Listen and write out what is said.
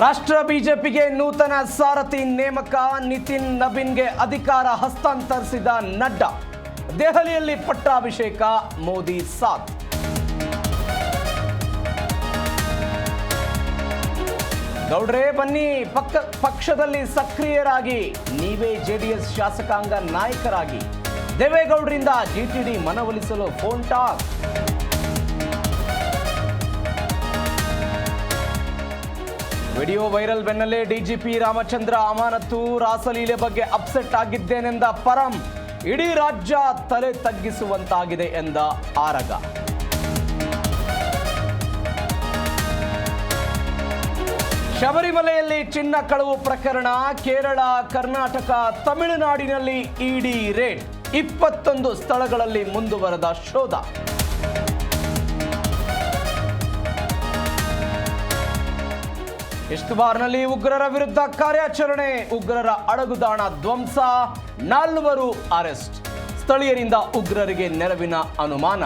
ರಾಷ್ಟ್ರ ಬಿಜೆಪಿಗೆ ನೂತನ ಸಾರಥಿ ನೇಮಕ, ನಿತಿನ್ ನಬೀನ್ಗೆ ಅಧಿಕಾರ ಹಸ್ತಾಂತರಿಸಿದ ನಡ್ಡಾ. ದೆಹಲಿಯಲ್ಲಿ ಪಟ್ಟಾಭಿಷೇಕ, ಮೋದಿ ಸಾಥ್. ಗೌಡ್ರೆ ಬನ್ನಿ, ಪಕ್ಷದಲ್ಲಿ ಸಕ್ರಿಯರಾಗಿ, ನೀವೇ ಜೆಡಿಎಸ್ ಶಾಸಕಾಂಗ ನಾಯಕರಾಗಿ. ದೇವೇಗೌಡರಿಂದ ಜಿಟಿಡಿ ಮನವೊಲಿಸಲು ಫೋನ್ ಟಾಕ್. ವಿಡಿಯೋ ವೈರಲ್ ಬೆನ್ನಲ್ಲೇ ಡಿಜಿಪಿ ರಾಮಚಂದ್ರ ಅಮಾನತು. ರಾಸಲೀಲೆ ಬಗ್ಗೆ ಅಪ್ಸೆಟ್ ಆಗಿದ್ದೇನೆಂದ ಪರಂ. ಇಡೀ ರಾಜ್ಯ ತಲೆ ತಗ್ಗಿಸುವಂತಾಗಿದೆ ಎಂದ ಆರಗ. ಶಬರಿಮಲೆಯಲ್ಲಿ ಚಿನ್ನ ಕಳವು ಪ್ರಕರಣ, ಕೇರಳ, ಕರ್ನಾಟಕ, ತಮಿಳುನಾಡಿನಲ್ಲಿ ಇಡಿ ರೇಡ್. 21 ಸ್ಥಳಗಳಲ್ಲಿ ಮುಂದುವರೆದ ಶೋಧ. ಇಷ್ಟ್ಬಾರ್ನಲ್ಲಿ ಉಗ್ರರ ವಿರುದ್ಧ ಕಾರ್ಯಾಚರಣೆ, ಉಗ್ರರ ಅಡಗುದಾಣ ಧ್ವಂಸ, 4 ಅರೆಸ್ಟ್. ಸ್ಥಳೀಯರಿಂದ ಉಗ್ರರಿಗೆ ನೆರವಿನ ಅನುಮಾನ.